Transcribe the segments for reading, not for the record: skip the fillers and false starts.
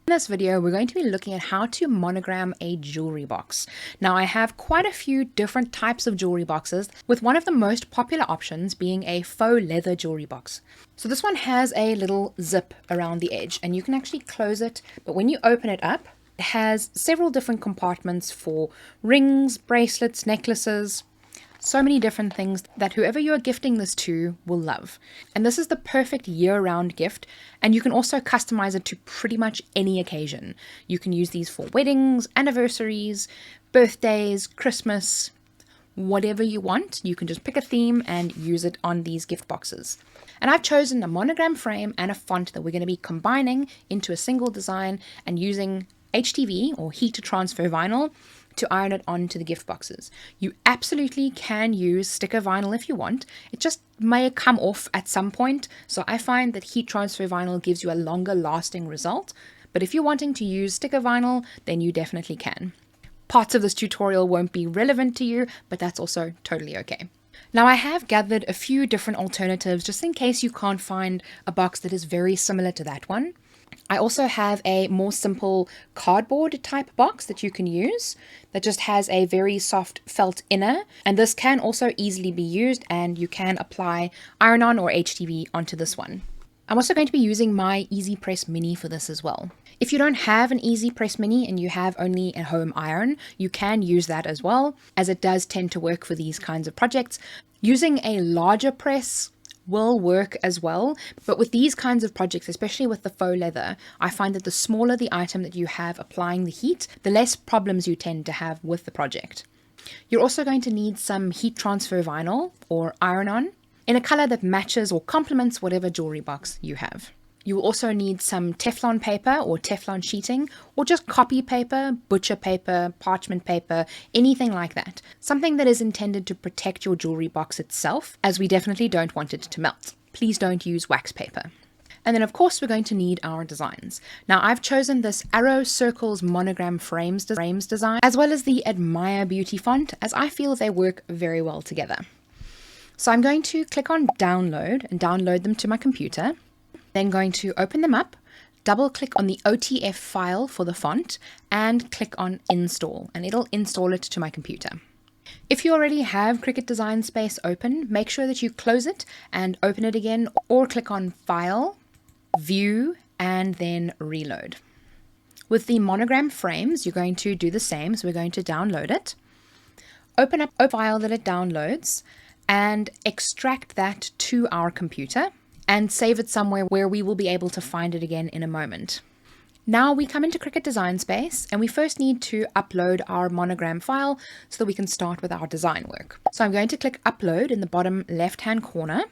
In this video, we're going to be looking at how to monogram a jewelry box. Now, I have quite a few different types of jewelry boxes, with one of the most popular options being a faux leather jewelry box. So this one has a little zip around the edge, and you can actually close it, but when you open it up, it has several different compartments for rings, bracelets, necklaces, so many different things that whoever you are gifting this to will love. And this is the perfect year-round gift, and you can also customize it to pretty much any occasion. You can use these for weddings, anniversaries, birthdays, Christmas, whatever you want. You can just pick a theme and use it on these gift boxes. And I've chosen a monogram frame and a font that we're going to be combining into a single design and using HTV or heat transfer vinyl to iron it onto the gift boxes. You absolutely can use sticker vinyl if you want. It just may come off at some point. So I find that heat transfer vinyl gives you a longer lasting result. But if you're wanting to use sticker vinyl, then you definitely can. Parts of this tutorial won't be relevant to you, but that's also totally okay. Now, I have gathered a few different alternatives just in case you can't find a box that is very similar to that one. I also have a more simple cardboard type box that you can use that just has a very soft felt inner, and this can also easily be used, and you can apply iron-on or HTV onto this one. I'm also going to be using my Easy Press Mini for this as well. If you don't have an Easy Press Mini and you have only a home iron, you can use that as well, as it does tend to work for these kinds of projects. Using a larger press will work as well, but with these kinds of projects, especially with the faux leather, I find that the smaller the item that you have applying the heat, the less problems you tend to have with the project. You're also going to need some heat transfer vinyl or iron-on in a color that matches or complements whatever jewelry box you have. You will also need some Teflon paper or Teflon sheeting, or just copy paper, butcher paper, parchment paper, anything like that. Something that is intended to protect your jewelry box itself, as we definitely don't want it to melt. Please don't use wax paper. And then of course we're going to need our designs. Now, I've chosen this Arrow Circles Monogram frames design, as well as the Admire Beauty font, as I feel they work very well together. So I'm going to click on download and download them to my computer. Then going to open them up, double click on the OTF file for the font and click on install, and it'll install it to my computer. If you already have Cricut Design Space open, make sure that you close it and open it again, or click on file, view, and then reload. With the monogram frames, you're going to do the same. So we're going to download it, open up a file that it downloads and extract that to our computer, and save it somewhere where we will be able to find it again in a moment. Now we come into Cricut Design Space, and we first need to upload our monogram file so that we can start with our design work. So I'm going to click upload in the bottom left-hand corner,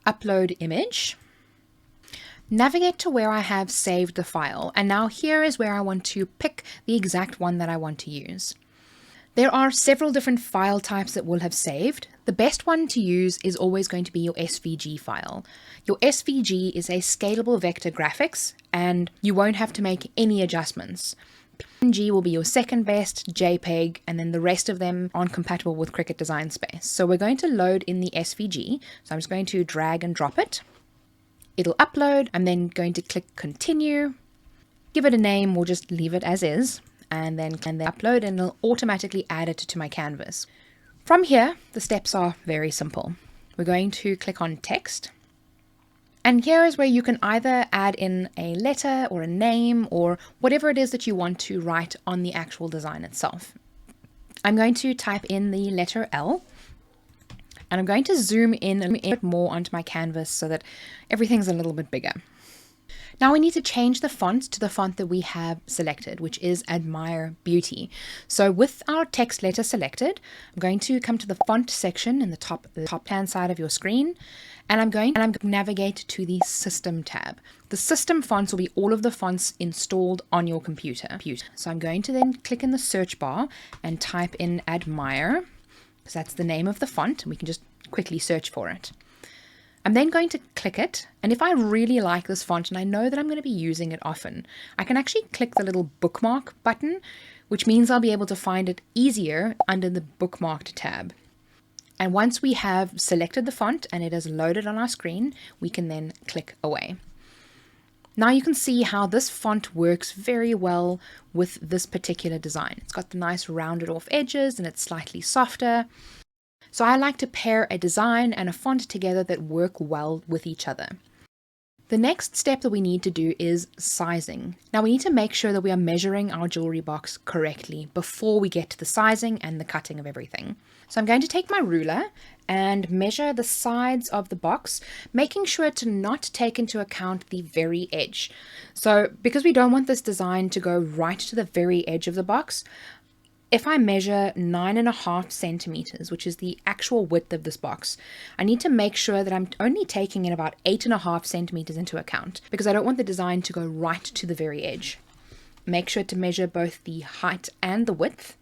upload image, navigate to where I have saved the file, and now here is where I want to pick the exact one that I want to use. There are several different file types that we'll have saved. The best one to use is always going to be your SVG file. Your SVG is a scalable vector graphics, and you won't have to make any adjustments. PNG will be your second best, JPEG, and then the rest of them aren't compatible with Cricut Design Space. So we're going to load in the SVG. So I'm just going to drag and drop it. It'll upload. I'm then going to click continue, give it a name, or just leave it as is, and then upload, and it'll automatically add it to my canvas. From here, the steps are very simple. We're going to click on text, and here is where you can either add in a letter or a name or whatever it is that you want to write on the actual design itself. I'm going to type in the letter L, and I'm going to zoom in a bit more onto my canvas so that everything's a little bit bigger. Now we need to change the font to the font that we have selected, which is Admire Beauty. So with our text letter selected, I'm going to come to the font section in the top-hand side of your screen, and I'm going to navigate to the System tab. The System fonts will be all of the fonts installed on your computer. So I'm going to then click in the search bar and type in Admire, because that's the name of the font, and we can just quickly search for it. I'm then going to click it, and if I really like this font and I know that I'm going to be using it often, I can actually click the little bookmark button, which means I'll be able to find it easier under the bookmarked tab. And once we have selected the font and it is loaded on our screen, we can then click away. Now you can see how this font works very well with this particular design. It's got the nice rounded off edges and it's slightly softer. So I like to pair a design and a font together that work well with each other. The next step that we need to do is sizing. Now we need to make sure that we are measuring our jewelry box correctly before we get to the sizing and the cutting of everything. So I'm going to take my ruler and measure the sides of the box, making sure to not take into account the very edge. So because we don't want this design to go right to the very edge of the box, if I measure 9.5 centimeters, which is the actual width of this box, I need to make sure that I'm only taking in about 8.5 centimeters into account because I don't want the design to go right to the very edge. Make sure to measure both the height and the width.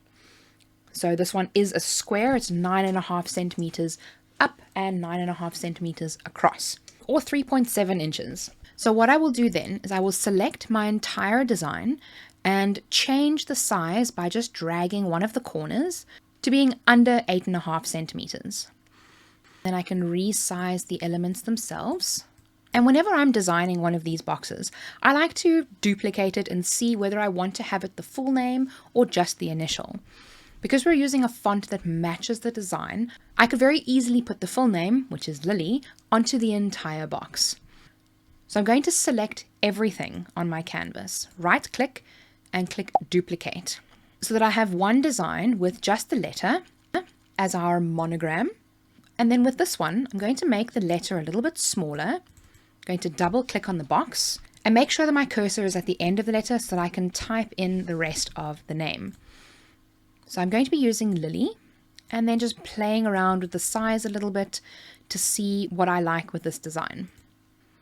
So this one is a square, it's 9.5 centimeters up and 9.5 centimeters across, or 3.7 inches. So what I will do then is I will select my entire design and change the size by just dragging one of the corners to being under 8.5 centimeters. Then I can resize the elements themselves. And whenever I'm designing one of these boxes, I like to duplicate it and see whether I want to have it the full name or just the initial. Because we're using a font that matches the design, I could very easily put the full name, which is Lily, onto the entire box. So I'm going to select everything on my canvas, right click and click duplicate, so that I have one design with just the letter as our monogram. And then with this one, I'm going to make the letter a little bit smaller. I'm going to double click on the box and make sure that my cursor is at the end of the letter so that I can type in the rest of the name. So I'm going to be using Lily and then just playing around with the size a little bit to see what I like with this design.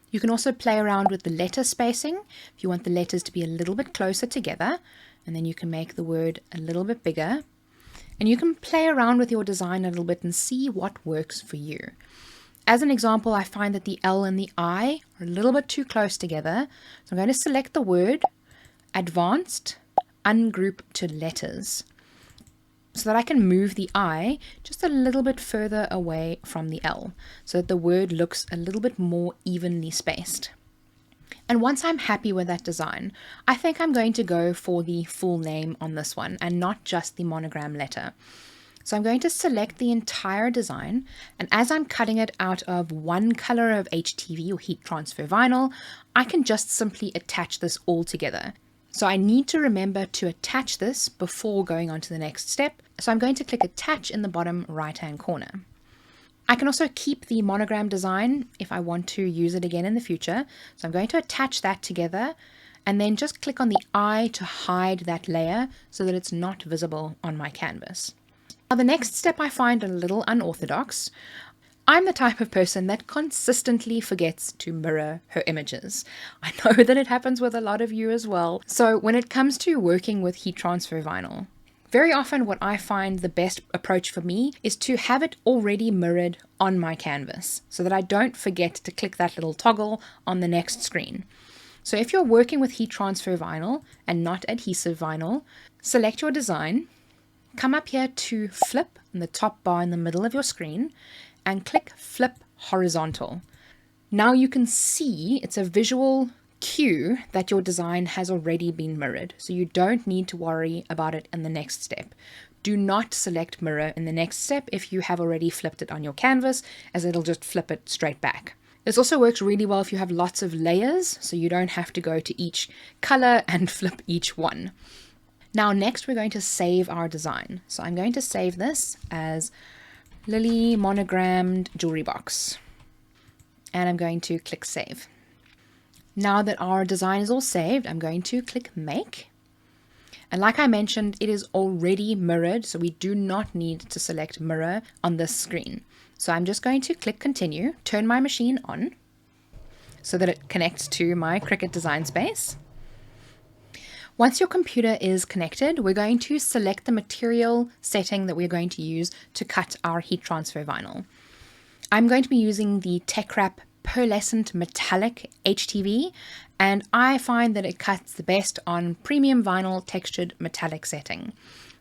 You can also play around with the letter spacing if you want the letters to be a little bit closer together, and then you can make the word a little bit bigger. And you can play around with your design a little bit and see what works for you. As an example, I find that the L and the I are a little bit too close together. So I'm going to select the word, Advanced, Ungroup to Letters, so that I can move the I just a little bit further away from the L, so that the word looks a little bit more evenly spaced. And once I'm happy with that design, I think I'm going to go for the full name on this one and not just the monogram letter. So I'm going to select the entire design, and as I'm cutting it out of one color of HTV or heat transfer vinyl, I can just simply attach this all together. So I need to remember to attach this before going on to the next step. So I'm going to click attach in the bottom right hand corner. I can also keep the monogram design if I want to use it again in the future. So I'm going to attach that together and then just click on the I to hide that layer so that it's not visible on my canvas. Now the next step I find a little unorthodox. I'm the type of person that consistently forgets to mirror her images. I know that it happens with a lot of you as well. So when it comes to working with heat transfer vinyl, very often what I find the best approach for me is to have it already mirrored on my canvas so that I don't forget to click that little toggle on the next screen. So if you're working with heat transfer vinyl and not adhesive vinyl, select your design, come up here to flip in the top bar in the middle of your screen, and click flip horizontal. Now you can see it's a visual cue that your design has already been mirrored, so you don't need to worry about it in the next step. Do not select mirror in the next step if you have already flipped it on your canvas, as it'll just flip it straight back. This also works really well if you have lots of layers, so you don't have to go to each color and flip each one. Now next we're going to save our design. So I'm going to save this as Lily Monogrammed Jewellery Box. And I'm going to click Save. Now that our design is all saved, I'm going to click Make. And like I mentioned, it is already mirrored, so we do not need to select Mirror on this screen. So I'm just going to click Continue, turn my machine on so that it connects to my Cricut design space. Once your computer is connected, we're going to select the material setting that we're going to use to cut our heat transfer vinyl. I'm going to be using the TechWrap Pearlescent Metallic HTV, and I find that it cuts the best on premium vinyl textured metallic setting.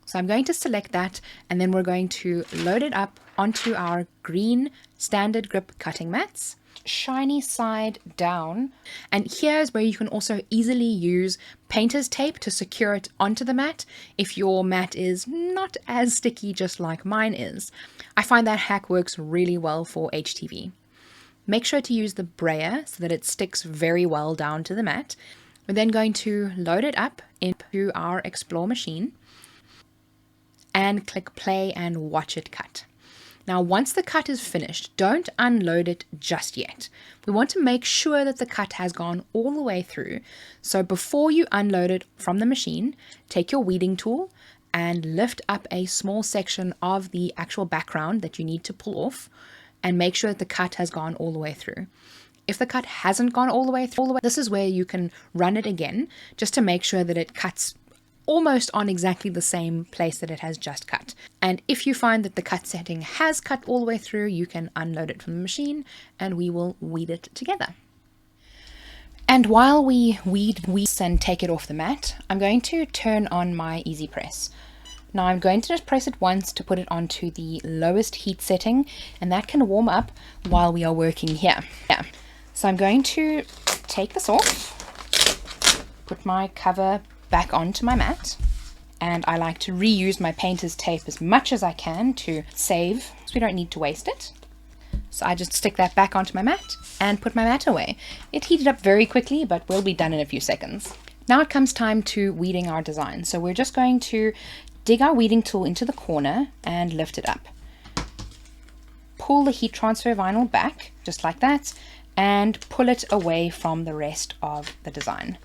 So I'm going to select that, and then we're going to load it up onto our green standard grip cutting mats. shiny side down, and here's where you can also easily use painter's tape to secure it onto the mat if your mat is not as sticky just like mine is. I find that hack works really well for HTV. Make sure to use the brayer so that it sticks very well down to the mat. We're then going to load it up into our Explore machine and click play and watch it cut. Now, once the cut is finished, don't unload it just yet. We want to make sure that the cut has gone all the way through. So before you unload it from the machine, take your weeding tool and lift up a small section of the actual background that you need to pull off and make sure that the cut has gone all the way through. If the cut hasn't gone all the way through, this is where you can run it again just to make sure that it cuts almost on exactly the same place that it has just cut. And if you find that the cut setting has cut all the way through, you can unload it from the machine and we will weed it together. And while we weed and take it off the mat, I'm going to turn on my Easy Press. Now I'm going to just press it once to put it onto the lowest heat setting, and that can warm up while we are working here. So I'm going to take this off, put my cover back onto my mat, and I like to reuse my painter's tape as much as I can to save, so we don't need to waste it. So I just stick that back onto my mat and put my mat away. It heated up very quickly, but we'll be done in a few seconds. Now it comes time to weeding our design. So we're just going to dig our weeding tool into the corner and lift it up. Pull the heat transfer vinyl back, just like that, and pull it away from the rest of the design.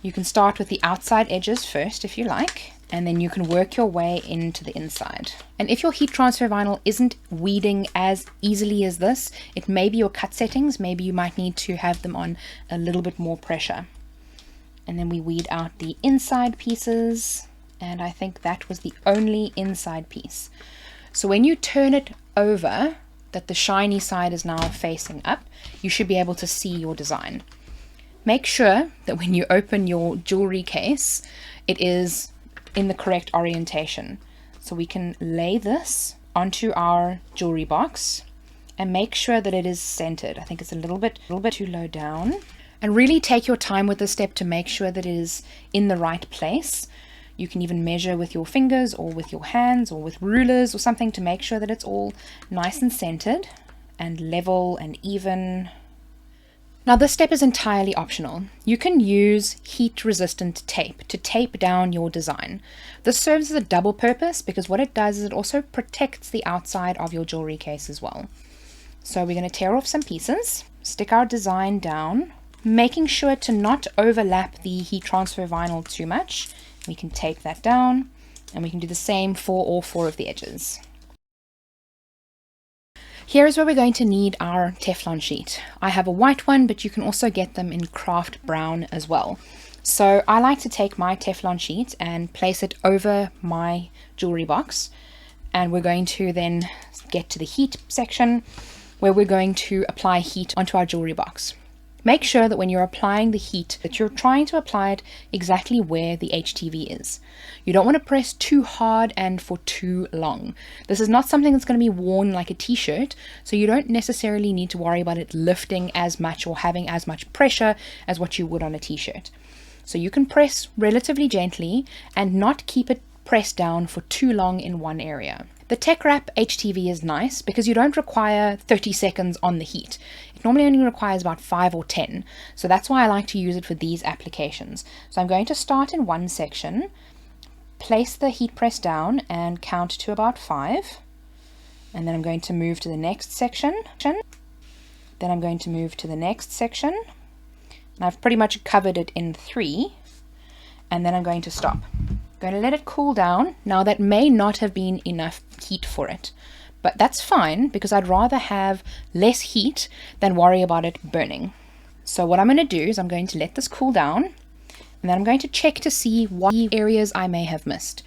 You can start with the outside edges first if you like, and then you can work your way into the inside. And if your heat transfer vinyl isn't weeding as easily as this, it may be your cut settings. Maybe you might need to have them on a little bit more pressure. And then we weed out the inside pieces, and I think that was the only inside piece. So when you turn it over, that the shiny side is now facing up, you should be able to see your design. Make sure that when you open your jewelry case, it is in the correct orientation. So we can lay this onto our jewelry box and make sure that it is centered. I think it's a little bit too low down. And really take your time with this step to make sure that it is in the right place. You can even measure with your fingers or with your hands or with rulers or something to make sure that it's all nice and centered and level and even. Now this step is entirely optional. You can use heat-resistant tape to tape down your design. This serves as a double purpose because what it does is it also protects the outside of your jewelry case as well. So we're going to tear off some pieces, stick our design down, making sure to not overlap the heat transfer vinyl too much. We can tape that down, and we can do the same for all four of the edges. Here is where we're going to need our Teflon sheet. I have a white one, but you can also get them in craft brown as well. So I like to take my Teflon sheet and place it over my jewelry box. And we're going to then get to the heat section where we're going to apply heat onto our jewelry box. Make sure that when you're applying the heat that you're trying to apply it exactly where the HTV is. You don't want to press too hard and for too long. This is not something that's going to be worn like a t-shirt, so you don't necessarily need to worry about it lifting as much or having as much pressure as what you would on a t-shirt. So you can press relatively gently and not keep it pressed down for too long in one area. The Tech Wrap HTV is nice because you don't require 30 seconds on the heat. It normally only requires about 5 or 10. So that's why I like to use it for these applications. So I'm going to start in one section, place the heat press down and count to about 5. And then I'm going to move to the next section. Then I'm going to move to the next section. And I've pretty much covered it in 3. And then I'm going to stop. Going to let it cool down. Now that may not have been enough heat for it, but that's fine because I'd rather have less heat than worry about it burning. So what I'm going to do is I'm going to let this cool down, and then I'm going to check to see what areas I may have missed.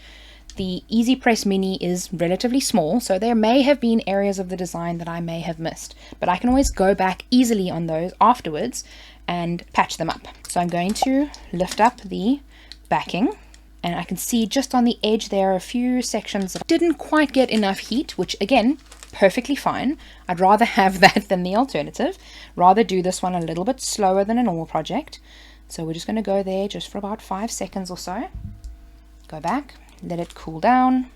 The Easy Press Mini is relatively small, so there may have been areas of the design that I may have missed, but I can always go back easily on those afterwards and patch them up. So I'm going to lift up the backing. And I can see just on the edge there are a few sections that didn't quite get enough heat, which again perfectly fine. I'd rather have that than the alternative. Rather do this one a little bit slower than a normal project. So we're just going to go there just for about 5 seconds or so. Go back, let it cool down,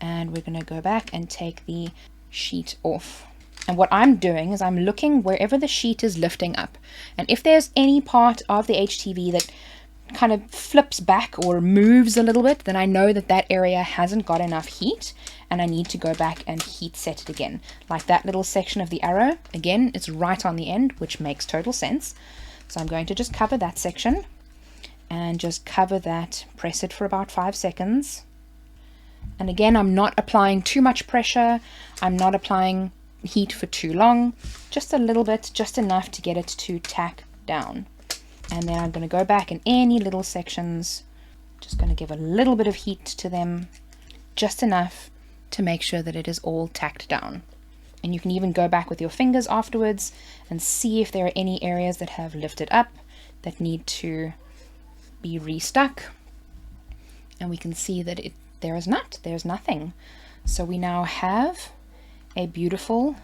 and we're going to go back and take the sheet off. And what I'm doing is I'm looking wherever the sheet is lifting up, and if there's any part of the HTV that kind of flips back or moves a little bit, then I know that that area hasn't got enough heat and I need to go back and heat set it again. Like that little section of the arrow, again, it's right on the end, which makes total sense. So I'm going to just cover that section and just cover that, press it for about 5 seconds. And again, I'm not applying too much pressure. I'm not applying heat for too long, just a little bit, just enough to get it to tack down. And then I'm going to go back in any little sections, just going to give a little bit of heat to them, just enough to make sure that it is all tacked down. And you can even go back with your fingers afterwards and see if there are any areas that have lifted up that need to be restuck. And we can see that there's nothing. So we now have a beautiful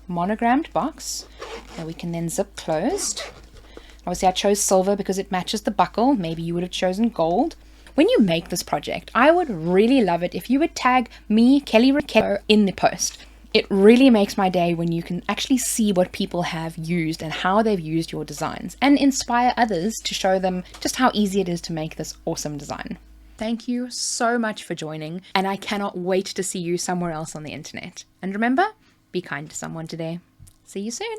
monogrammed box that we can then zip closed. Obviously I chose silver because it matches the buckle. Maybe you would have chosen gold. When you make this project, I would really love it if you would tag me, Kelly Raquel, in the post. It really makes my day when you can actually see what people have used and how they've used your designs, and inspire others to show them just how easy it is to make this awesome design. Thank you so much for joining, and I cannot wait to see you somewhere else on the internet. And remember, be kind to someone today. See you soon.